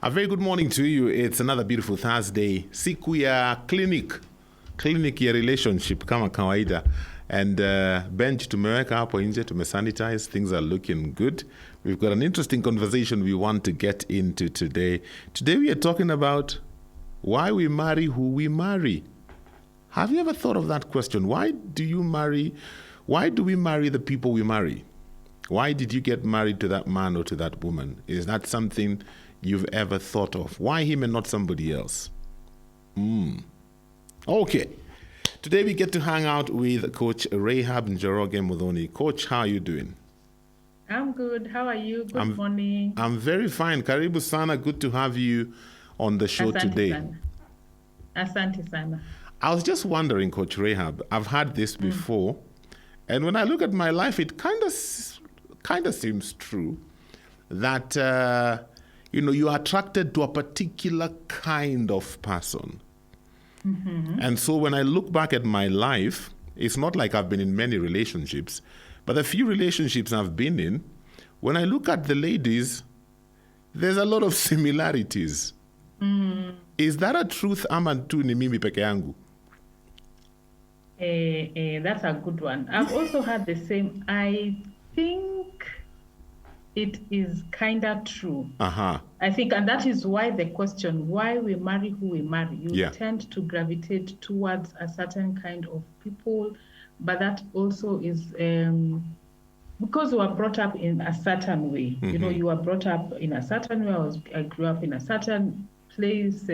A very good morning to you. It's another beautiful Thursday. Siku ya clinic ya relationship kama kawaida. And bench tumeweka hapo nje, tumesanitize. Things are looking good. We've got an interesting conversation we want to get into today. Today we are talking about why we marry who we marry. Have you ever thought of that question? Why do we marry the people we marry? Why did you get married to that man or to that woman? Is that something you've ever thought of? Why him and not somebody else? Okay. Today we get to hang out with Coach Rahab Njoroge Muthoni. Coach, how are you doing? I'm good. How are you? Good morning. I'm very fine. Karibu sana. Good to have you on the show today. Sana. Asante sana. I was just wondering, Coach Rahab, I've had this before, and when I look at my life, it kind of seems true that you are attracted to a particular kind of person. Mm-hmm. And so when I look back at my life, it's not like I've been in many relationships, but the few relationships I've been in, when I look at the ladies, there's a lot of similarities. Mm. Is that a truth ama tu ni mimi peke yangu? That's a good one. I've also had the same. I think it is kind of true. Uh-huh. I think, and that is why the question, why we marry who we marry, you tend to gravitate towards a certain kind of people, but that also is because you are brought up in a certain way. Mm-hmm. You are brought up in a certain way. I grew up in a certain place.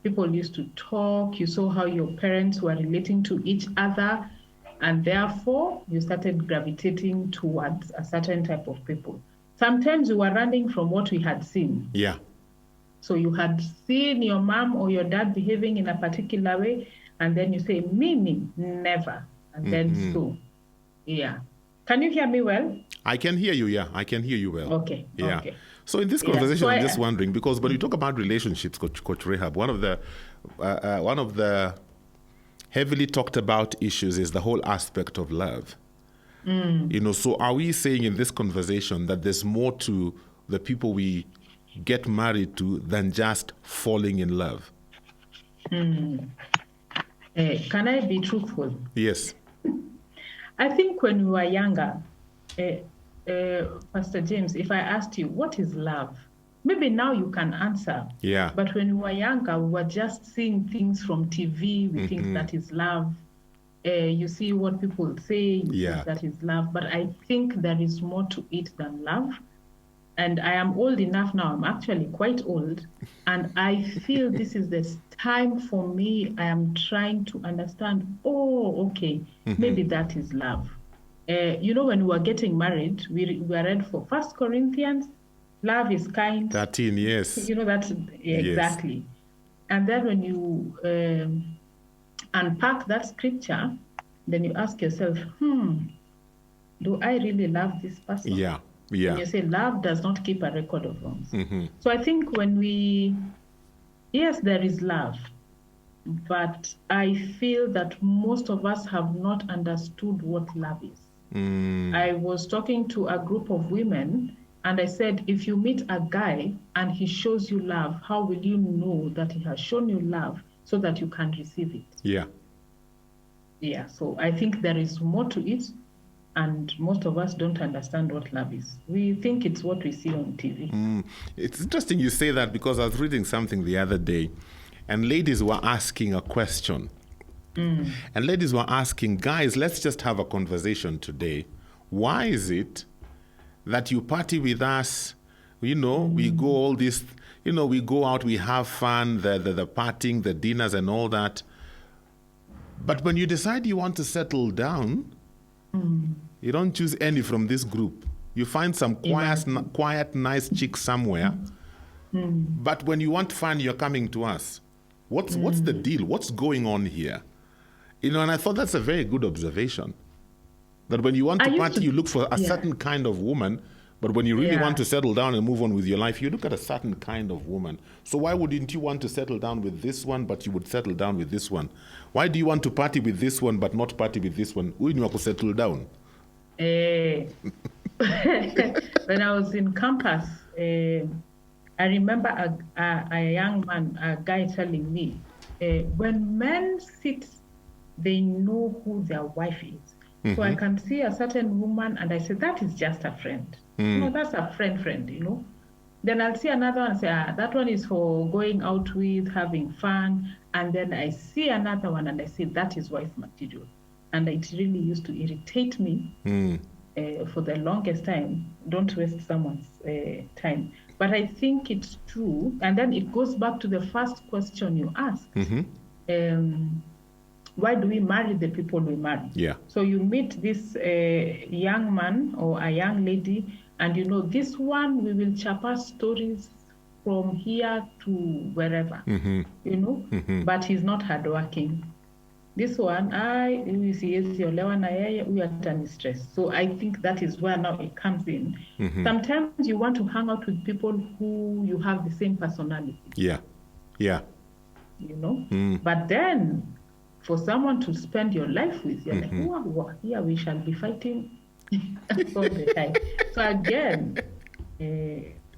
People used to talk. You saw how your parents were relating to each other, and therefore you started gravitating towards a certain type of people. Sometimes you were running from what we had seen. Yeah. So you had seen your mom or your dad behaving in a particular way, and then you say, me, never. And then so, yeah. Can you hear me well? I can hear you, yeah. I can hear you well. Okay, yeah. Okay. So in this conversation, I'm just wondering, because when you talk about relationships, Coach Rahab, one of the heavily talked about issues is the whole aspect of love. So are we saying in this conversation that there's more to the people we get married to than just falling in love? Can I be truthful? Yes. I think when we were younger, Pastor James, if I asked you, what is love? Maybe now you can answer. Yeah. But when we were younger, we were just seeing things from TV. We think that is love. You see what people say, that is love. But I think there is more to it than love. And I am old enough now. I'm actually quite old. And I feel this is the time for me. I am trying to understand, maybe that is love. When we were getting married, we read for 1 Corinthians, love is kind. 13, yes. That's exactly. Yes. And then when you unpack that scripture, then you ask yourself, do I really love this person? Yeah. And you say love does not keep a record of wrongs. Mm-hmm. So I think yes, there is love, but I feel that most of us have not understood what love is. I was talking to a group of women, and I said, if you meet a guy and he shows you love, how will you know that he has shown you love so that you can receive it? Yeah, so I think there is more to it, and most of us don't understand what love is. We think it's what we see on TV. It's interesting you say that, because I was reading something the other day, and ladies were asking a question. And ladies were asking, guys, let's just have a conversation today. Why is it that you party with us? We go all this, we go out, we have fun, the partying, the dinners and all that. But when you decide you want to settle down, you don't choose any from this group. You find some quiet, nice chick somewhere. But when you want fun, you're coming to us. What's the deal? What's going on here? And I thought that's a very good observation. That when you want to party, you look for a certain kind of woman, but when you really want to settle down and move on with your life, you look at a certain kind of woman. So why wouldn't you want to settle down with this one, but you would settle down with this one? Why do you want to party with this one, but not party with this one? Who you settle down? When I was in campus, I remember a young man, a guy telling me, when men sit, they know who their wife is. So I can see a certain woman and I say, that is just a friend. No, that's a friend, you know. Then I'll see another one and say, that one is for going out with, having fun. And then I see another one and I say, that is wife material. And it really used to irritate me for the longest time. Don't waste someone's time. But I think it's true. And then it goes back to the first question you asked. Why do we marry the people we marry? Yeah. So you meet this young man or a young lady, and you know, this one, we will chapa stories from here to wherever, you know, but he's not hardworking. This one, siwezi na yeye, huyu atani stress. So I think that is where now it comes in. Sometimes you want to hang out with people who you have the same personality. Yeah. Yeah. You know, but then for someone to spend your life with, you're like, wow, here we shall be fighting all the time. So again,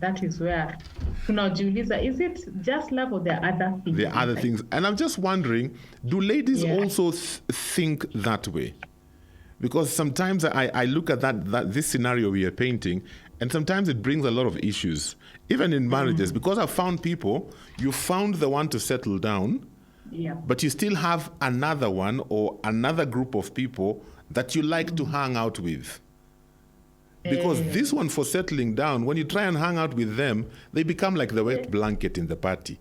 that is where tunajiuliza, is it just love or there are other things? There are other things. And I'm just wondering, do ladies also think that way? Because sometimes I look at this scenario we are painting, and sometimes it brings a lot of issues, even in marriages, because I've found people, you found the one to settle down, but you still have another one or another group of people that you like to hang out with. Because this one for settling down, when you try and hang out with them, they become like the wet blanket in the party.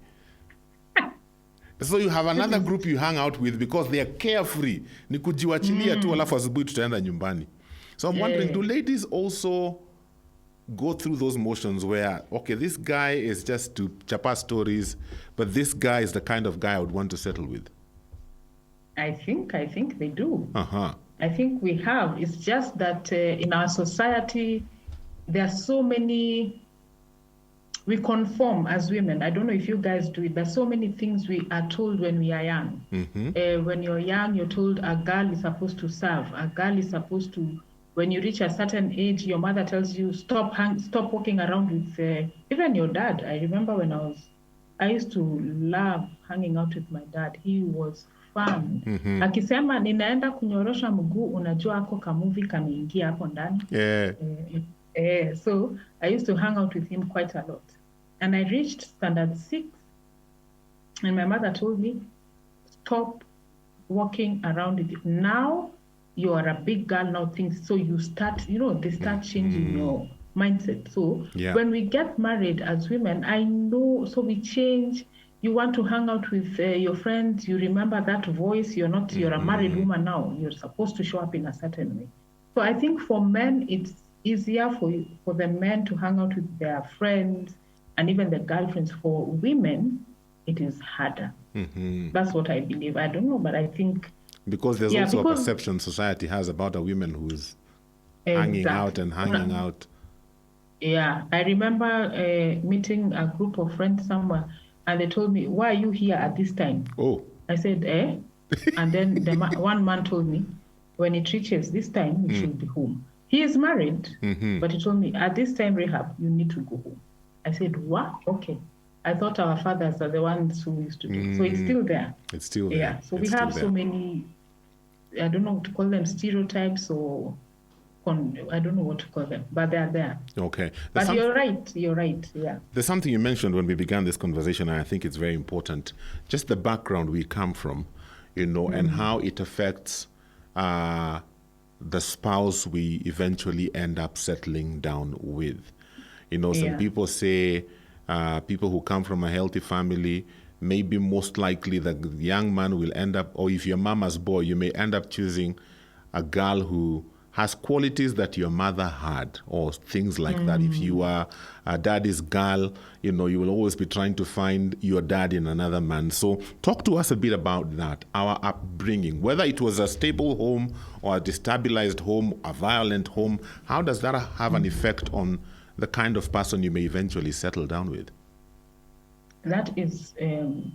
So you have another group you hang out with because they are carefree. Ni kujiwachilia tu alafu asubuhi tutaenda nyumbani. So I'm wondering, do ladies also go through those motions where, okay, this guy is just to chapa stories, but this guy is the kind of guy I would want to settle with? I think they do. I think we have. It's just that in our society, there are so many, we conform as women. I don't know if you guys do it. There's so many things we are told when we are young. When you're young, you're told a girl is supposed to serve. A girl is supposed to, when you reach a certain age, your mother tells you, stop walking around with, even your dad. I remember when I used to love hanging out with my dad. He was fun. Akisema ninaenda kunyorosha mguu, unajua ako kamuvi kameingia hapo ndani. So I used to hang out with him quite a lot. And I reached standard 6, and my mother told me, stop walking around with it. Now you are a big girl, now things, so you start, you know, they start changing your mindset. So when we get married as women, I know, so we change. You want to hang out with your friends, you remember that voice, you're a married woman now, you're supposed to show up in a certain way. So I think for men, it's easier for the men to hang out with their friends and even the girlfriends. For women, it is harder. That's what I believe. I don't know, but I think... Because there's also a perception society has about a woman who's hanging out and hanging out. Yeah, I remember meeting a group of friends somewhere, and they told me, why are you here at this time? I said, And then one man told me, when it reaches this time, you should be home. He is married, but he told me, at this time, Rahab, you need to go home. I said, what? Okay. I thought our fathers are the ones who used to do it. So it's still there. It's still there. Yeah. So we have so many, I don't know what to call them, stereotypes or I don't know what to call them, but they're there. Okay. But you're right, yeah. There's something you mentioned when we began this conversation, and I think it's very important. Just the background we come from, you know, and how it affects the spouse we eventually end up settling down with. You know, some people say people who come from a healthy family, maybe most likely the young man will end up, or if you're mama's boy, you may end up choosing a girl who has qualities that your mother had, or things like that. If you are a daddy's girl, you know, you will always be trying to find your dad in another man. So talk to us a bit about that, our upbringing, whether it was a stable home or a destabilized home, a violent home. How does that have an effect on the kind of person you may eventually settle down with? That is, you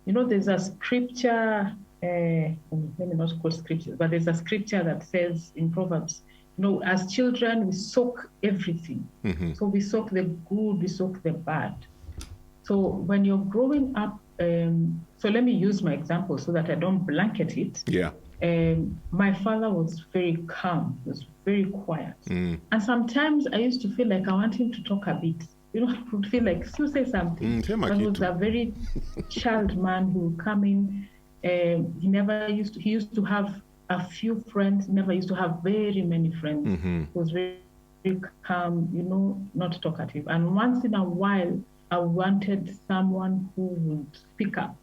know, there's a scripture, let me not quote scripture, but there's a scripture that says in Proverbs, as children, we soak everything. So we soak the good, we soak the bad. So when you're growing up, so let me use my example so that I don't blanket it. Yeah. My father was very calm, was very quiet. And sometimes I used to feel like I want him to talk a bit. I would feel like, so say something. But he was a very child man who would come in. He used to have a few friends, never used to have very many friends. He was very, very calm, not talkative. And once in a while, I wanted someone who would speak up.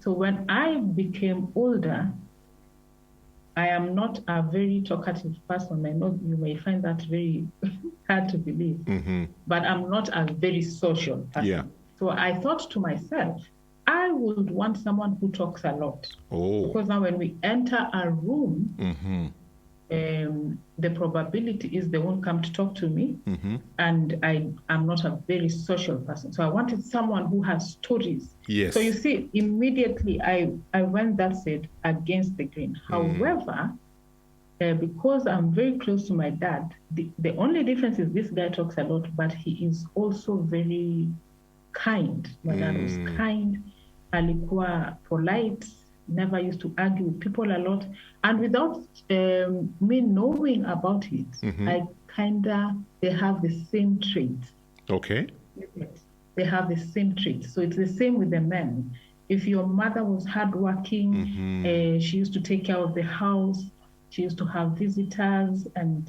So when I became older, I am not a very talkative person. I know you may find that very hard to believe, but I'm not a very social person. Yeah. So I thought to myself, I would want someone who talks a lot. Because now when we enter a room, the probability is they won't come to talk to me. And I'm not a very social person. So I wanted someone who has stories. Yes. So you see, immediately I went, that's it, against the grain. However, because I'm very close to my dad, the only difference is this guy talks a lot, but he is also very kind. My dad was kind, alikuwa polite, never used to argue with people a lot. And without me knowing about it, they have the same traits. Okay. They have the same traits. So it's the same with the men. If your mother was hardworking, she used to take care of the house, she used to have visitors, and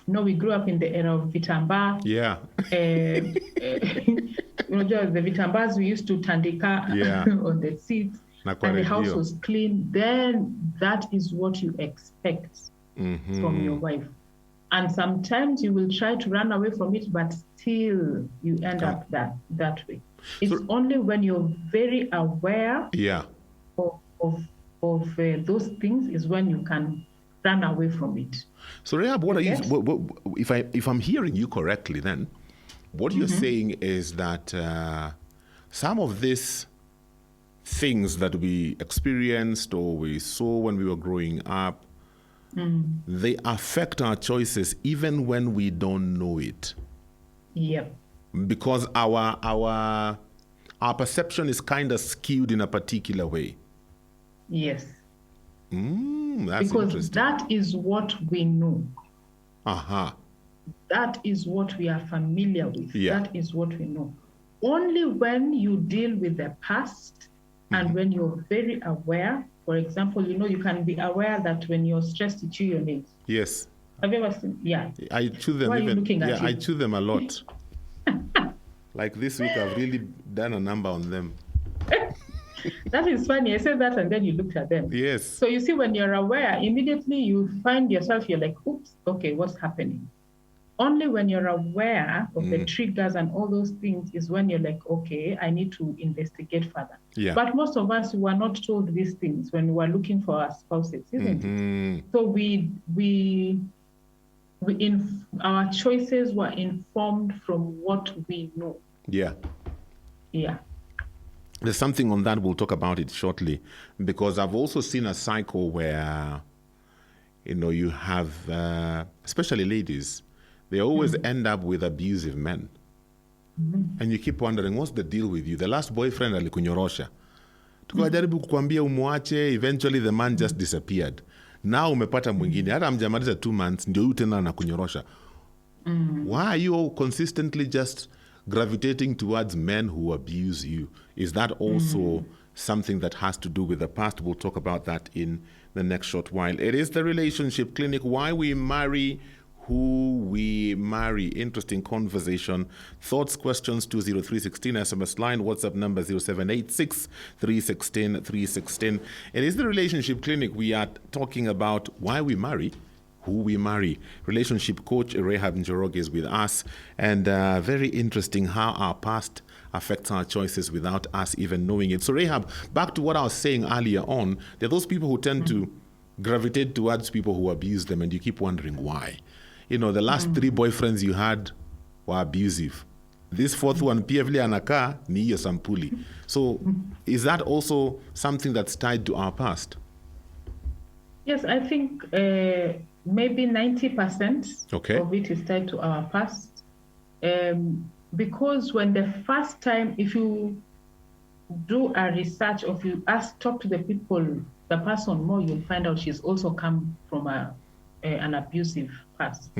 we grew up in the era of vitamba. Yeah. The vitambas we used to tandika on the seats, and the house was clean, then that is what you expect from your wife. And sometimes you will try to run away from it, but still you end up that way. It's only when you're very aware of those things is when you can run away from it. So Rehab, if I'm hearing you correctly, then what you're saying is that some of these things that we experienced or we saw when we were growing up, they affect our choices even when we don't know it. Yep. Because our perception is kind of skewed in a particular way. Yes. That's because interesting. That is what we know. That is what we are familiar with. Yeah. That is what we know. Only when you deal with the past and when you're very aware, for example, you can be aware that when you're stressed, you chew your nails. Yes. Have you ever seen? Yeah. I chew them. Why are you looking at I chew them a lot. Like this week, I've really done a number on them. That is funny. I said that and then you looked at them. Yes. So you see, when you're aware, immediately you find yourself, you're like, oops, okay, what's happening? Only when you're aware of the triggers and all those things is when you're like, okay, I need to investigate further. Yeah. But most of us were not told these things when we were looking for our spouses, isn't it? So our choices were informed from what we know. Yeah. Yeah. There's something on that, we'll talk about it shortly, because I've also seen a cycle where, you have, especially ladies, they always end up with abusive men. And you keep wondering, what's the deal with you? The last boyfriend alikunyorosha. Tukajaribu kukwambia umuache, eventually the man just disappeared. Now umepata mwingine, hata mjamaliza 2 months, ndio huyu tena anakunyorosha. Why are you all consistently just gravitating towards men who abuse you? Is that also something that has to do with the past? We'll talk about that in the next short while. It is the Relationship Clinic, why we marry who we marry. Interesting conversation. Thoughts, questions, 20316 SMS line, WhatsApp number 0786 316 316. It is the Relationship Clinic. We are talking about why we marry who we marry. Relationship coach Rehab Njoroge is with us, and very interesting how our past affects our choices without us even knowing it. So Rehab, back to what I was saying earlier on, there are those people who tend to gravitate towards people who abuse them, and you keep wondering why. The last 3 boyfriends you had were abusive. This 4th one, pia vile anakaa ni hiyo sampuli. So is that also something that's tied to our past? Yes, I think maybe 90% Okay. of it is tied to our past. Because when the first time, if you do a research, or if you talk to the person more, you'll find out she's also come from an abusive past.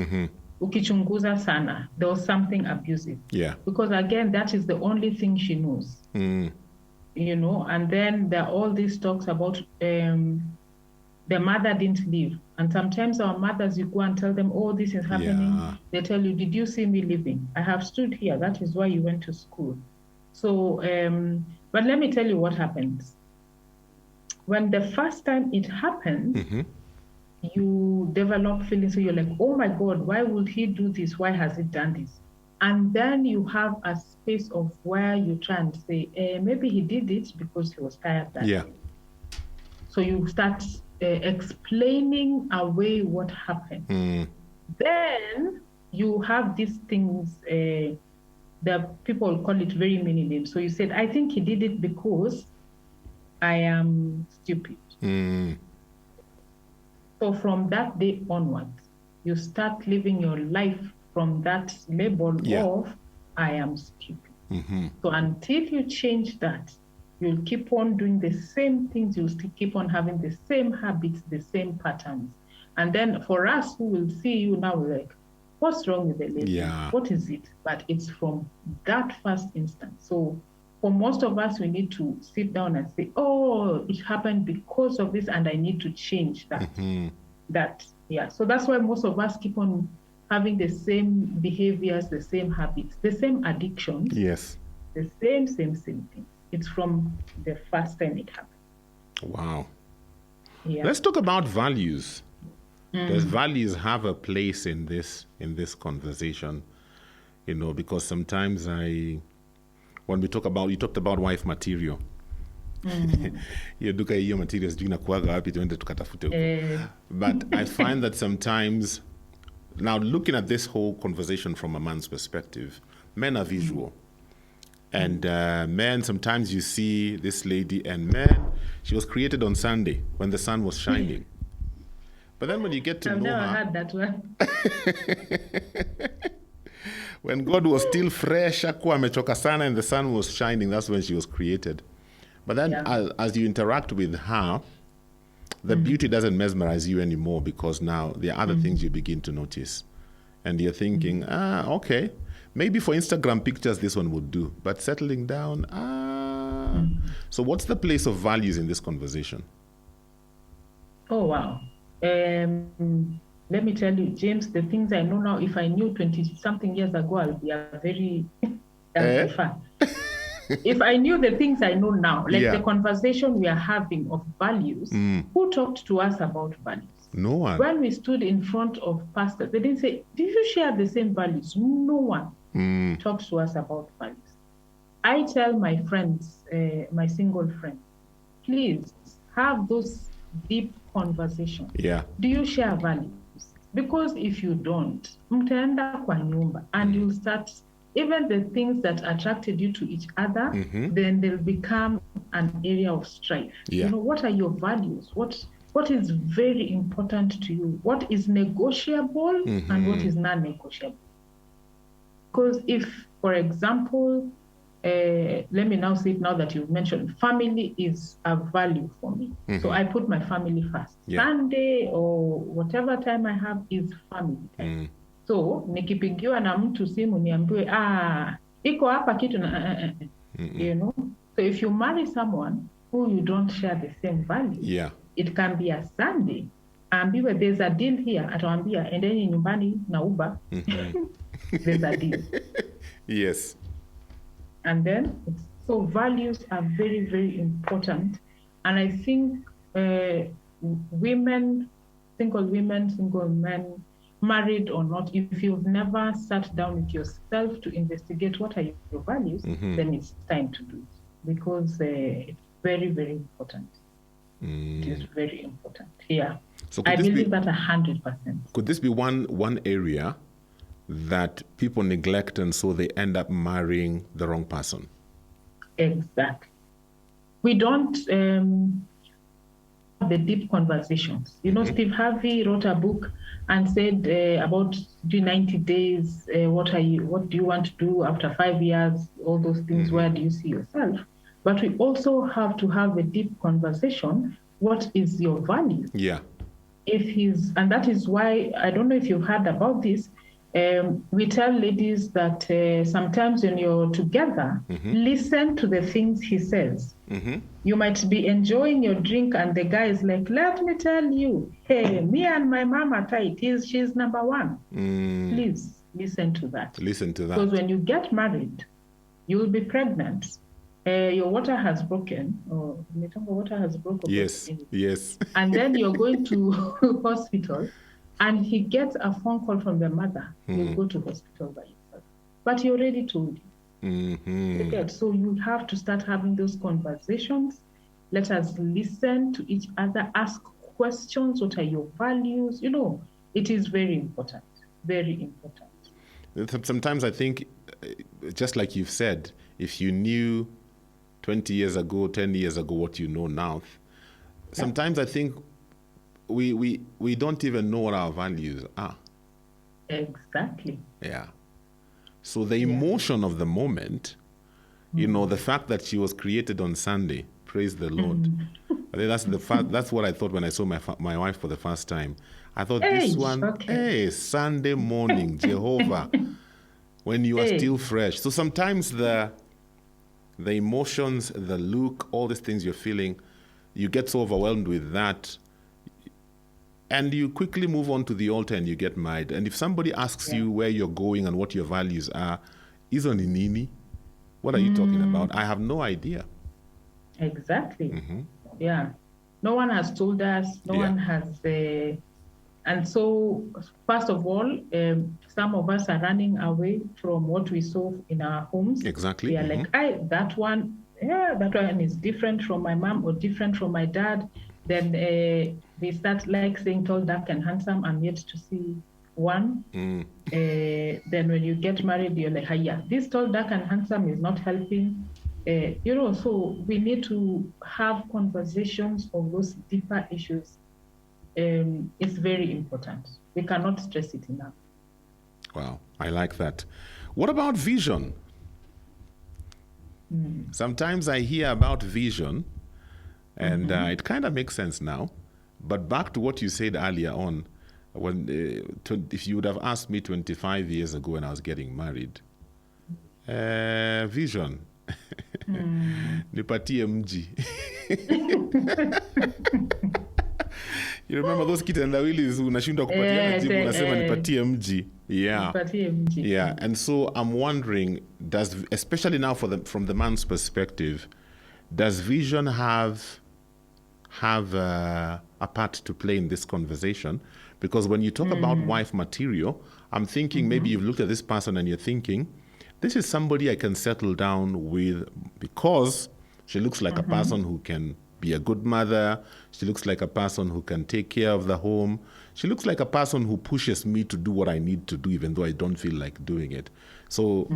Ukichunguza sana, there was something abusive. Yeah. Because again, that is the only thing she knows. You know, and then there are all these talks about the mother didn't leave. And sometimes our mothers, you go and tell them, oh, this is happening. Yeah. They tell you, did you see me leaving? I have stood here. That is why you went to school. So, but let me tell you what happens. When the first time it happens, you develop feelings. So you're like, oh my God, why would he do this? Why has he done this? And then you have a space of where you try and say, maybe he did it because he was tired that day. So you start explaining away what happened. Then you have these things, that people call it very many names. So you said, I think he did it because I am stupid. So from that day onwards, you start living your life from that label of I am stupid. So until you change that, you'll keep on doing the same things, you'll still keep on having the same habits, the same patterns. And then for us who will see you now, we're like, what's wrong with the lady? What is it? But it's from that first instance. So for most of us, we need to sit down and say, oh, it happened because of this, and I need to change that. So that's why most of us keep on having the same behaviors, the same habits, the same addictions. The same thing. It's from the first time it happened. Wow. Let's talk about values. Does values have a place in this conversation? You know, because sometimes when we talk about, you talked about wife material. But I find that sometimes, now looking at this whole conversation from a man's perspective, men are visual. And men, sometimes you see this lady, and she was created on Sunday when the sun was shining. But then when you get to know her... I've never heard that one. When God was still fresh, amechoka sana, and the sun was shining, that's when she was created. But then as you interact with her, the beauty doesn't mesmerize you anymore, because now there are other things you begin to notice. And you're thinking, okay, maybe for Instagram pictures this one would do, but settling down, So what's the place of values in this conversation? Oh, wow. Let me tell you, James, the things I know now, if I knew 20-something years ago, I'll be a very... If I knew the things I know now, like the conversation we are having of values, who talked to us about values? No one. When we stood in front of pastors, they didn't say, did you share the same values? No one talks to us about values. I tell my friends, my single friends, please have those deep conversations. Do you share values? Because if you don't, mtaenda kwa nyumba, and you'll start, even the things that attracted you to each other, then they'll become an area of strife. You know, what are your values? What is very important to you? What is negotiable and what is non-negotiable? Because if, for example, let me now say it now that you've mentioned, family is a value for me. So I put my family first. Sunday or whatever time I have is family time. So nikipigiwa na mtu simu niambiwe, iko hapa kitu na you know. So if you marry someone who you don't share the same value, it can be a Sunday. Ambiwe there's a deal here, atawambia endeni nyumbani na Uber. There's a deal. Yes. And then, so values are very, very important. And I think women, single men, married or not, if you've never sat down with yourself to investigate what are your values, then it's time to do it. Because it's very, very important. It is very important. So I believe that 100%. Could this be one area that people neglect, and so they end up marrying the wrong person? Exactly. We don't, the deep conversations. You know, Steve Harvey wrote a book and said about doing 90 days, what do you want to do after 5 years, all those things, where do you see yourself? But we also have to have a deep conversation. What is your value? Yeah. And that is why, I don't know if you've heard about this, we tell ladies that sometimes when you're together, listen to the things he says. You might be enjoying your drink and the guy is like, let me tell you, hey, me and my mom are tight. She's number one. Please listen to that. Listen to that. Because when you get married, you'll be pregnant. Your water has broken, or water has broken. Yes. And then you're going to hospital, and he gets a phone call from the mother. You go to hospital by yourself, but he already told you. So you have to start having those conversations. Let us listen to each other. Ask questions. What are your values? You know, it is very important. Very important. Sometimes I think, just like you've said, if you knew 20 years ago, 10 years ago, what you know now. Sometimes I think we don't even know what our values are. Exactly. Yeah. So the emotion of the moment, you know, the fact that she was created on Sunday, praise the Lord. I think that's what I thought when I saw my wife for the first time. I thought Sunday morning, Jehovah, when you are still fresh. So sometimes the emotions, the look, all these things you're feeling, you get so overwhelmed with that, and you quickly move on to the altar and you get married. And if somebody asks you where you're going and what your values are, isn't it Nini? What are you talking about? I have no idea. Exactly. Yeah. No one has told us. No one has. And so, first of all, some of us are running away from what we saw in our homes. Exactly. We are like, that one is different from my mom or different from my dad. Then we start like saying tall, dark, and handsome. I'm yet to see one. Then when you get married, you're like, this tall, dark, and handsome is not helping. You know, so we need to have conversations of those deeper issues. It's very important. We cannot stress it enough. Wow, I like that. What about vision? Sometimes I hear about vision, and it kind of makes sense now. But back to what you said earlier on, when if you would have asked me 25 years ago when I was getting married, vision, nipatie mji. You remember those kitendawili unashindwa kupatiana jibu, unasema nipatie mji. Yeah. And so I'm wondering, especially now from the man's perspective, does vision have a part to play in this conversation? Because when you talk about wife material, I'm thinking maybe you've looked at this person and you're thinking, this is somebody I can settle down with because she looks like a person who can be a good mother. She looks like a person who can take care of the home. She looks like a person who pushes me to do what I need to do, even though I don't feel like doing it. So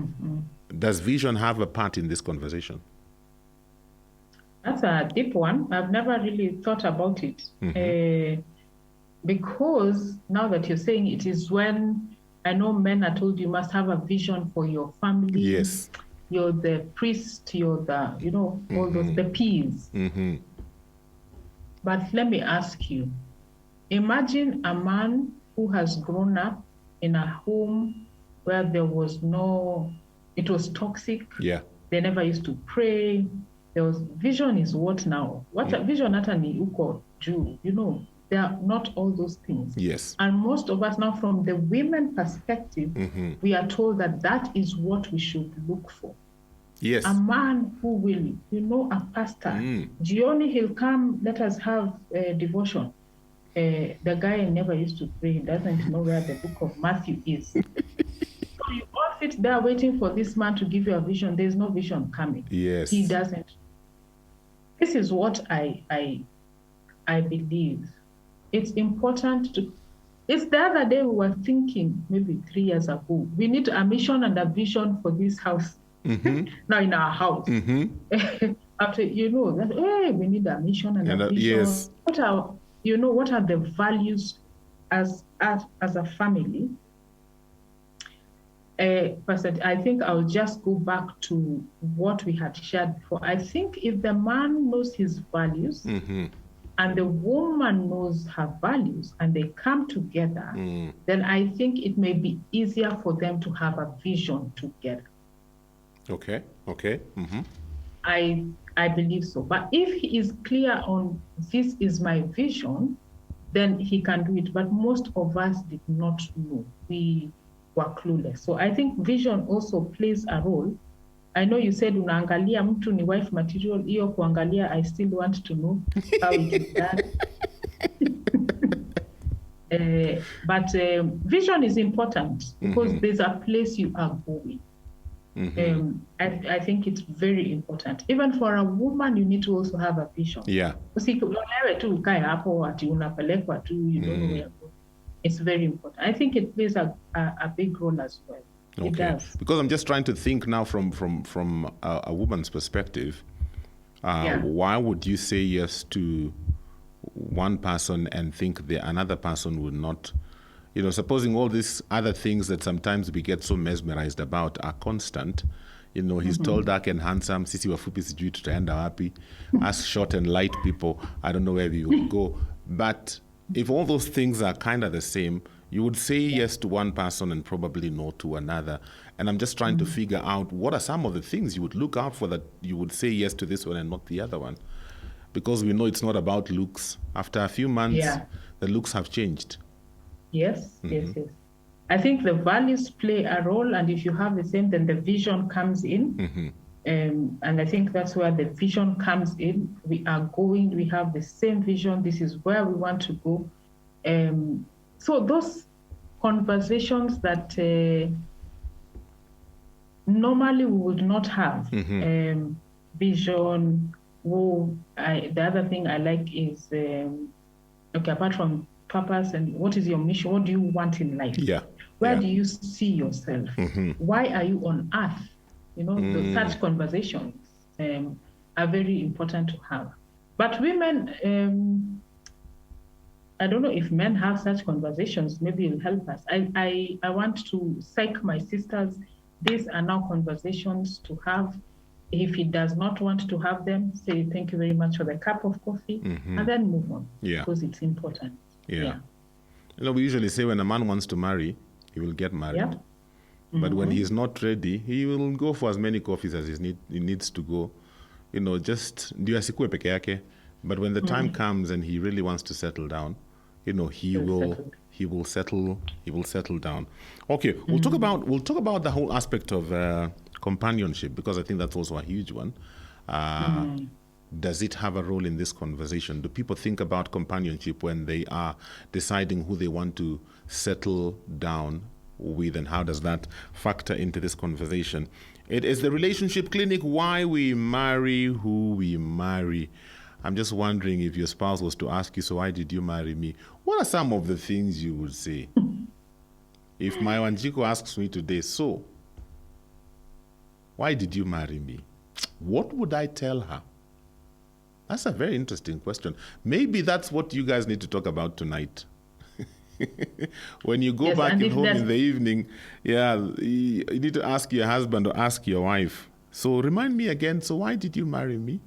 does vision have a part in this conversation? That's a deep one. I've never really thought about it. Because now that you're saying it is when I know men are told you must have a vision for your family. Yes. You're the priest, you're the, all those, the P's. But let me ask you, imagine a man who has grown up in a home where there was it was toxic. Yeah. They never used to pray. Vision is what now? What vision hata ni uko juu, there are not all those things. Yes. And most of us now, from the women perspective, we are told that is what we should look for. Yes. A man who will, a pastor. Gioni, he'll come, let us have devotion. The guy never used to pray. He doesn't know where the book of Matthew is. So you all sit there waiting for this man to give you a vision. There's no vision coming. Yes. He doesn't. This is what I believe. It's important it's the other day we were thinking, maybe 3 years ago, we need a mission and a vision for this house. Now in our house. after that, hey, we need a mission and a vision. Yes. What are the values as a family? Pastor, I think I'll just go back to what we had shared before. I think if the man knows his values and the woman knows her values and they come together, then I think it may be easier for them to have a vision together. Okay. I believe so. But if he is clear on this is my vision, then he can do it. But most of us did not know. We were clueless. So I think vision also plays a role. I know you said unaangalia mtu ni wife material, hiyo kuangalia, I still want to know how it is done. But vision is important because there's a place you are going. I think it's very important. Even for a woman, you need to also have a vision. Yeah. Usilewe tu ukae hapo ati unapelekwa tu, you don't know where you're going. It's very important. I think it plays a big role as well. Okay. It does. Because I'm just trying to think now from a woman's perspective. Why would you say yes to one person and think another person would not? Supposing all these other things that sometimes we get so mesmerized about are constant. He's tall, dark, and handsome. Sisi wafupi sijui tutaenda wapi. Us short and light people, I don't know where we will go. But if all those things are kind of the same, you would say yes to one person and probably no to another. And I'm just trying to figure out what are some of the things you would look out for that you would say yes to this one and not the other one. Because we know it's not about looks. After a few months, the looks have changed. Yes. I think the values play a role, and if you have the same, then the vision comes in. And I think that's where the vision comes in. We have the same vision. This is where we want to go. So those conversations that normally we would not have, vision. The other thing I like is, apart from purpose and what is your mission, what do you want in life? Where do you see yourself? Why are you on earth? Such conversations are very important to have. But women, I don't know if men have such conversations. Maybe it'll help us. I want to psych my sisters. These are now conversations to have. If he does not want to have them, say thank you very much for the cup of coffee, and then move on. Because it's important. Yeah. We usually say when a man wants to marry, he will get married. But when he's not ready, he will go for as many coffees as he needs to go. Just ndio asikue peke yake. But when the time comes and he really wants to settle down, he will settle down. Okay, we'll talk about the whole aspect of companionship, because I think that's also a huge one. Does it have a role in this conversation? Do people think about companionship when they are deciding who they want to settle down with, and how does that factor into this conversation? It is the Relationship Clinic, why we marry who we marry. I'm just wondering, if your spouse was to ask you, so why did you marry me? What are some of the things you would say? If my Wanjiko asks me today, so why did you marry me? What would I tell her? That's a very interesting question. Maybe that's what you guys need to talk about tonight. When you go back home in the evening, you need to ask your husband or ask your wife, so remind me again, so why did you marry me?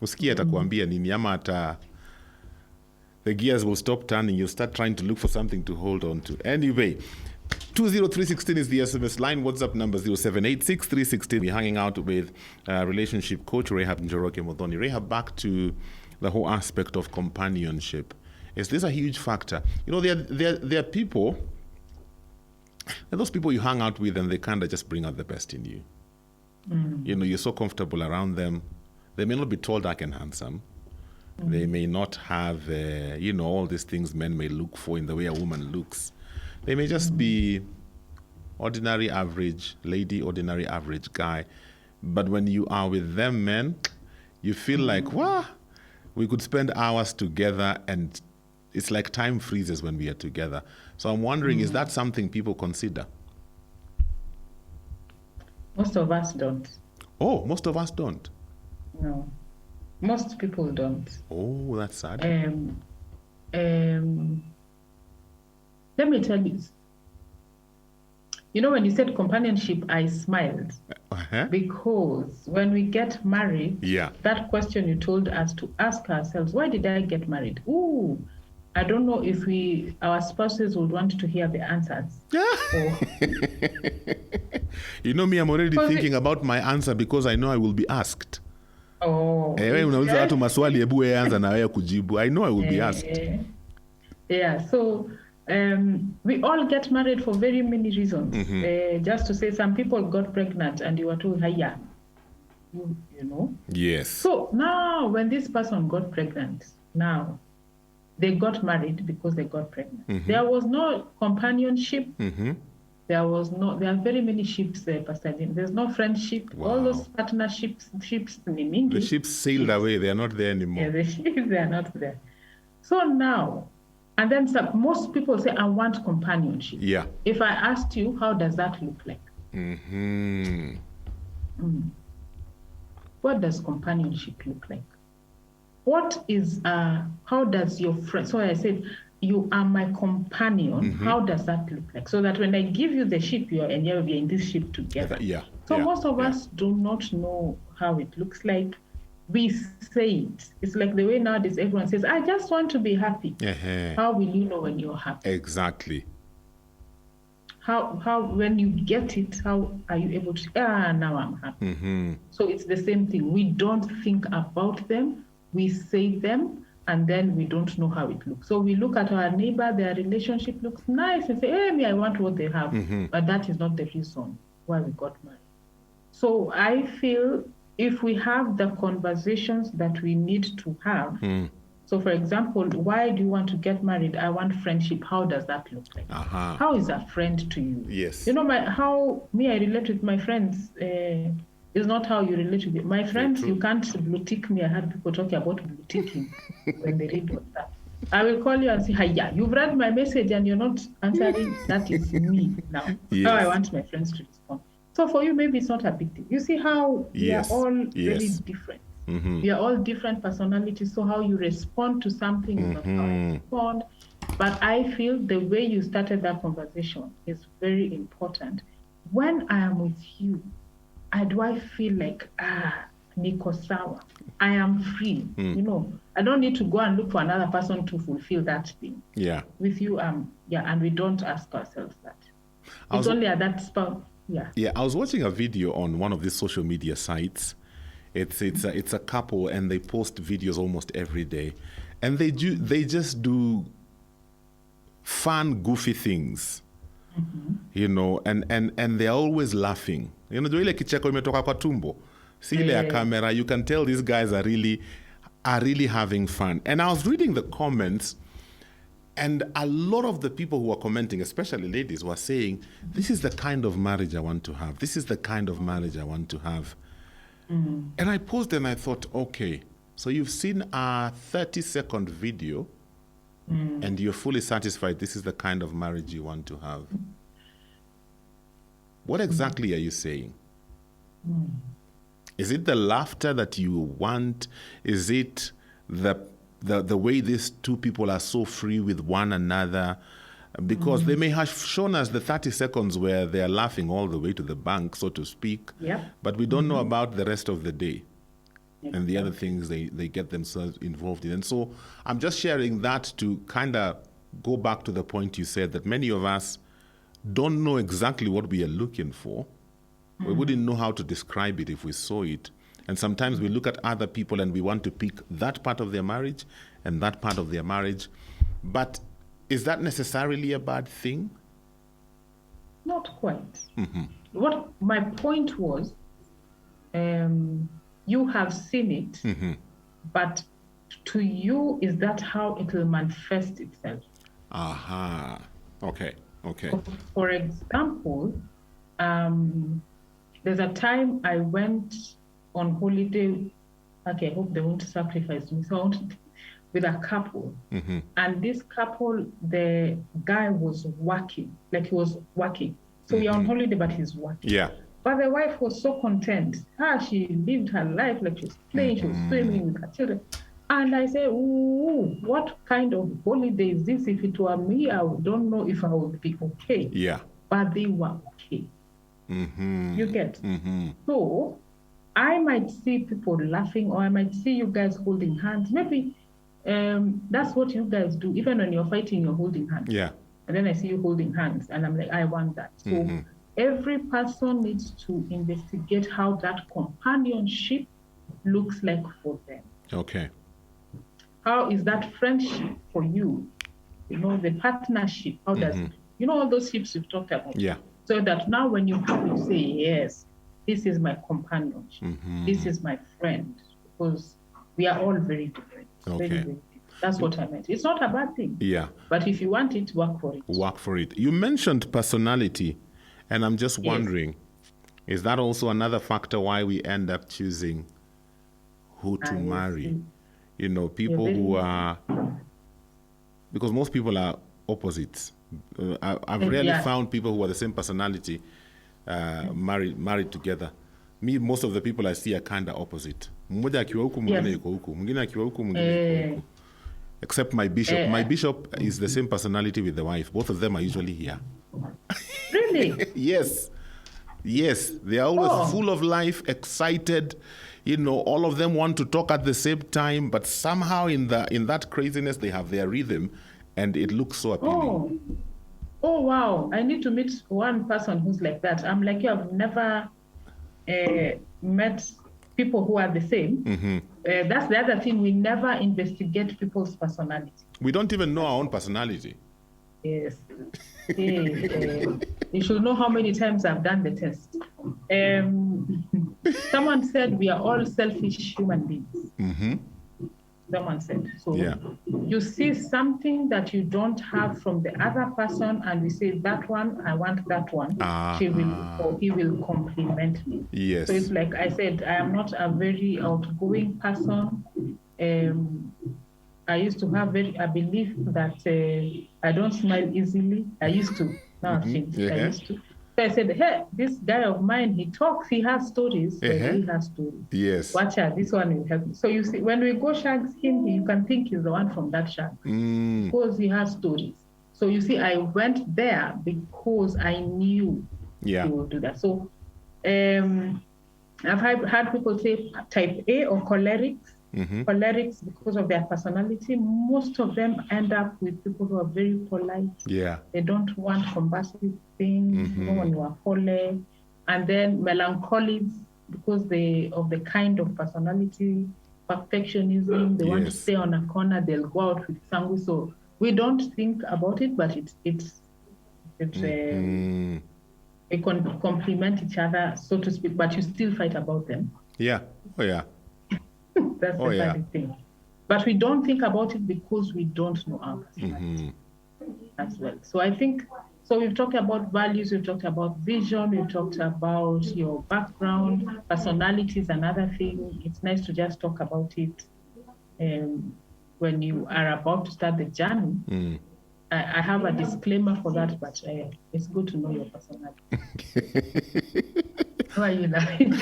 Usikie atakuambia nini, ama the gears will stop turning. You'll start trying to look for something to hold on to. Anyway, 20316 is the SMS line. WhatsApp number 0786-316. We're hanging out with relationship coach Rahab Njoroge Modoni. Rahab, back to the whole aspect of companionship. Is this a huge factor? There are people, those people you hang out with and they kind of just bring out the best in you. You're so comfortable around them. They may not be tall, dark, and handsome. They may not have, all these things men may look for in the way a woman looks. They may just be ordinary average lady, ordinary average guy. But when you are with them, men, you feel like, wow, we could spend hours together, and it's like time freezes when we are together. So I'm wondering, is that something people consider? Most of us don't. Oh, most of us don't? No. Most people don't. Oh, that's sad. Let me tell you. You know, when you said companionship, I smiled. Because when we get married, that question you told us to ask ourselves, why did I get married? Ooh, I don't know if our spouses would want to hear the answers. You know me, I'm already thinking about my answer because I know I will be asked. Oh. I know I will be asked. Yeah, so we all get married for very many reasons. Just to say, some people got pregnant and you were told, hiya, you know? Yes. So now when this person got pregnant, now they got married because they got pregnant. There was no companionship. There are very many ships there, Pastor Jim. There's no friendship. Wow. All those partnerships, the ships sailed away. They are not there anymore. Yeah, the ships, they are not there. So now, and then most people say, I want companionship. Yeah. If I asked you, how does that look like? What does companionship look like? What is, how does your friend, so I said, you are my companion. How does that look like? So that when I give you the ship, you're in this ship together. So most of us do not know how it looks like. We say it. It's like the way nowadays everyone says, I just want to be happy. How will you know when you're happy? Exactly. How when you get it, how are you able to, now I'm happy. So it's the same thing. We don't think about them. We say them. And then we don't know how it looks. So we look at our neighbor, their relationship looks nice, and say, hey, me, I want what they have. But that is not the reason why we got married. So I feel if we have the conversations that we need to have, so for example, why do you want to get married? I want friendship. How does that look like? How is a friend to you? Yes. You know, how I relate with my friends is not how you relate with my friends. You can't blue tick me. I heard people talking about blue ticking when they read WhatsApp. I will call you and say, hiya, you've read my message and you're not answering. That is me now. Yes. How I want my friends to respond. So for you, maybe it's not a big deal. You see how we are all very different. We are all different personalities. So how you respond to something is not how I respond. But I feel the way you started that conversation is very important. When I am with you, do I feel like, niko sawa? I am free. You know, I don't need to go and look for another person to fulfill that thing. Yeah. With you, and we don't ask ourselves that. It's only at that spot. Yeah. Yeah, I was watching a video on one of these social media sites. It's a couple and they post videos almost every day, and they just do fun, goofy things. You know, and they're always laughing. You know, ile kicheko imetoka kwa tumbo. See ile ya camera, you can tell these guys are really having fun. And I was reading the comments, and a lot of the people who were commenting, especially ladies, were saying, this is the kind of marriage I want to have. This is the kind of marriage I want to have. And I paused and I thought, okay, so you've seen a 30-second video and you're fully satisfied this is the kind of marriage you want to have. What exactly are you saying? Is it the laughter that you want? Is it the way these two people are so free with one another? Because they may have shown us the 30 seconds where they are laughing all the way to the bank, so to speak. But we don't know about the rest of the day and the other things they get themselves involved in. And so I'm just sharing that to kind of go back to the point you said, that many of us don't know exactly what we are looking for. We wouldn't know how to describe it if we saw it. And sometimes we look at other people and we want to pick that part of their marriage and that part of their marriage. But is that necessarily a bad thing? Not quite. What my point was, you have seen it, but to you, is that how it will manifest itself? Okay. For example, there's a time I went on holiday. Okay, I hope they won't sacrifice me. So I went with a couple, and this couple, the guy was working, like he was working. So we are on holiday, but he's working. But the wife was so content. She lived her life like she was playing, she was swimming with her children. And I said, ooh, what kind of holiday is this? If it were me, I don't know if I would be okay. Yeah. But they were okay. You get? So I might see people laughing, or I might see you guys holding hands. Maybe that's what you guys do. Even when you're fighting, you're holding hands. Yeah. And then I see you holding hands, and I'm like, I want that. So every person needs to investigate how that companionship looks like for them. Okay. How is that friendship for you? You know, the partnership, how does it? You know, all those ships you've talked about. Yeah. So that now when you have, you say, yes, this is my companionship. This is my friend. Because we are all very different. Okay. Very, very different. That's what I meant. It's not a bad thing. Yeah. But if you want it, work for it. Work for it. You mentioned personality, and I'm just wondering, is that also another factor why we end up choosing who to marry? You know, people who are, because most people are opposites. I've rarely found people who are the same personality married together. Me, most of the people I see are kind of opposite. Mmoja akiwa huku, mwingine yuko huku. Mwingine akiwa huku, mwingine yuko huku. Except my bishop. My bishop is the same personality with the wife. Both of them are usually here. Really? Yes. Yes. They are always full of life, excited. You know, all of them want to talk at the same time, but somehow in that craziness, they have their rhythm, and it looks so appealing. Oh, wow. I need to meet one person who's like that. I'm like, I've never met people who are the same. That's the other thing. We never investigate people's personality. We don't even know our own personality. Yes. You should know how many times I've done the test. Someone said we are all selfish human beings. Someone said. So you see something that you don't have from the other person, and we say, that one, I want that one. She will, or he will compliment me. Yes. So it's like I said, I am not a very outgoing person. I used to have a belief that I don't smile easily. I used to. Now I used to. So I said, hey, this guy of mine, he talks, he has stories. He has stories. Yes. Watch out, this one will help me. So you see, when we go shags him, you can think he's the one from that shag. Because he has stories. So you see, I went there because I knew he would do that. So I've had people say type A or cholerics. Cholerics, because of their personality, most of them end up with people who are very polite. Yeah. They don't want combative things, no one who are holy. And then melancholics, because of the kind of personality, perfectionism, they want to stay on a corner, they'll go out with sangu. So we don't think about it, but they can complement each other, so to speak, but you still fight about them. Yeah. Oh, yeah. That's the funny thing. But we don't think about it because we don't know our personality as well. So I think, so we've talked about values, we've talked about vision, we've talked about your background, personality is another thing. It's nice to just talk about it when you are about to start the journey. I have a disclaimer for that, but it's good to know your personality. Why are you laughing?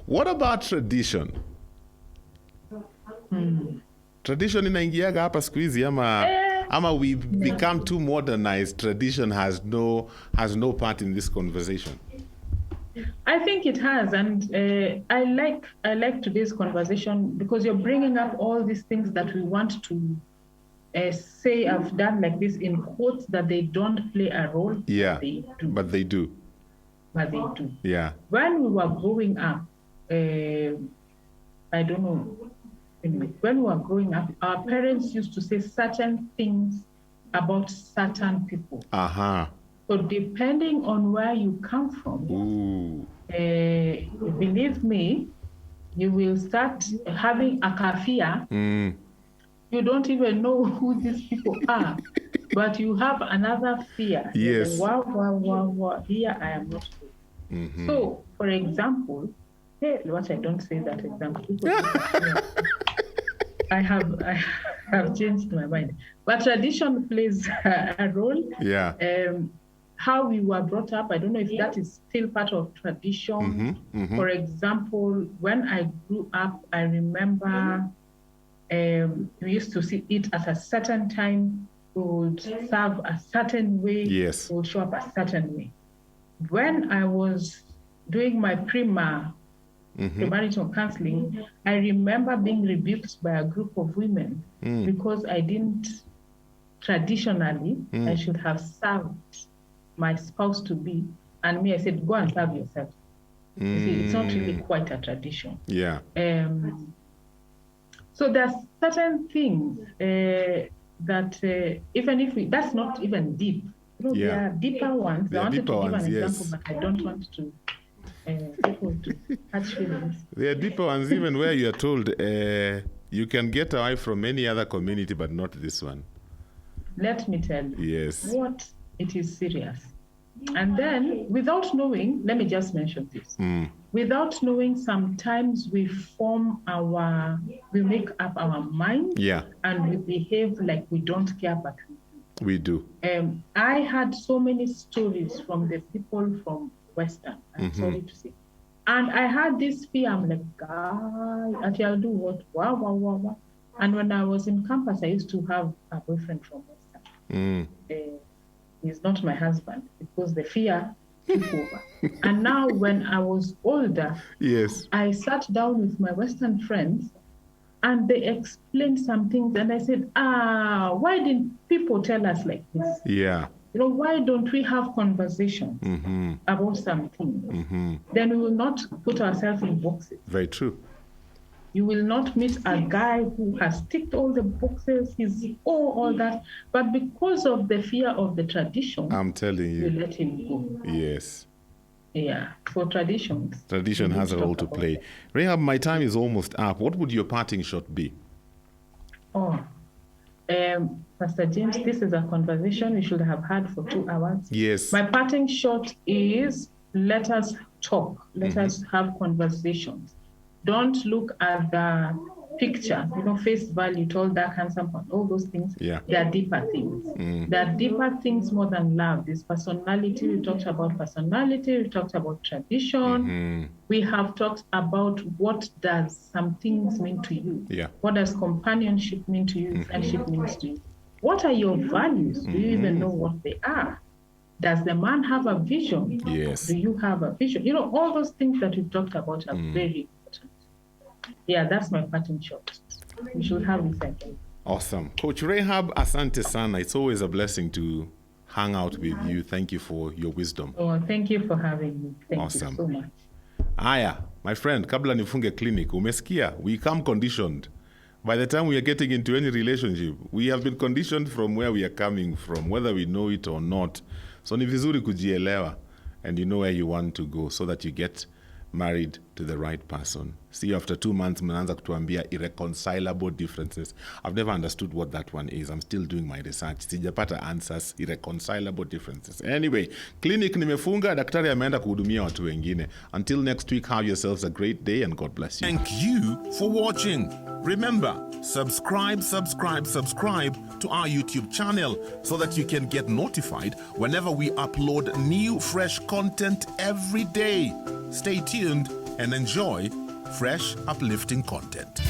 What about tradition? Tradition inaingiaga hapa siku hizi ama we've become too modernized? Tradition has no part in this conversation. I think it has, and I like today's conversation because you're bringing up all these things that we want to say I've done like this in quotes, that they don't play a role. Yeah, but they do. Yeah. When we were growing up, I don't know. Anyway, when we were growing up, our parents used to say certain things about certain people. So depending on where you come from, believe me, you will start having a kafia. You don't even know who these people are, but you have another fear. Yes. Wow, here I am not good. So, for example, what I don't say that example. I have changed my mind. But tradition plays a role. Yeah. how we were brought up. I don't know if that is still part of tradition. For example, when I grew up, I remember we used to eat at a certain time. We would serve a certain way. Yes. We would show up a certain way. When I was doing my premarital counseling, I remember being rebuked by a group of women because I didn't traditionally, I should have served my spouse to be, and me, I said, go and serve yourself. You see, it's not really quite a tradition. Yeah. So there's certain things that even if that's not even deep. There are deeper ones. I wanted to give an example, but I don't want to people to catch feelings. There are deeper ones, even where you are told you can get away from any other community, but not this one. Let me tell you. Yes. What it is serious. And then, without knowing, let me just mention this. Without knowing, sometimes we make up our mind, and we behave like we don't care, but we do. I had so many stories from the people from Western, I'm sorry to say. And I had this fear, I'm like, God, I'll do what? Wow. And when I was in campus, I used to have a boyfriend from Western. He's not my husband because the fear took over. And now when I was older, I sat down with my Western friends and they explained some things. And I said, why didn't people tell us like this? Yeah. Why don't we have conversations about some things? Then we will not put ourselves in boxes. Very true. You will not meet a guy who has ticked all the boxes, he's all that. But because of the fear of the tradition, I'm telling you, let him go. Yes. Yeah, for traditions. Tradition has a role to play. Rahab, my time is almost up. What would your parting shot be? Pastor James, this is a conversation we should have had for 2 hours. Yes. My parting shot is, let us talk. Let us have conversations. Don't look at the picture, face value, tall, dark, handsome, all those things. Yeah. They are deeper things. They are deeper things more than love. This personality, we talked about personality, we talked about tradition. We have talked about what does some things mean to you. Yeah. What does companionship mean to you? Friendship means to you. What are your values? Do you even know what they are? Does the man have a vision? Yes. Do you have a vision? All those things that we've talked about are very important. Yeah, that's my parting shot. We should have this again. Awesome. Coach Rahab, asante sana. It's always a blessing to hang out with you. Thank you for your wisdom. Thank you for having me. Thank you so much. Aya, my friend, kabla nifunge clinic, umesikia? We come conditioned. By the time we are getting into any relationship, we have been conditioned from where we are coming from, whether we know it or not. So ni vizuri kujielewa, and you know where you want to go so that you get married to the right person. See, after 2 months, mnaanza kutuambia irreconcilable differences. I've never understood what that one is. I'm still doing my research. Sijapata answers. Irreconcilable differences. Anyway, clinic nimefunga, daktari ameenda kuhudumia watu wengine. Until next week, have yourselves a great day and God bless you. Thank you for watching. Remember, subscribe to our YouTube channel so that you can get notified whenever we upload new, fresh content every day. Stay tuned and enjoy fresh, uplifting content.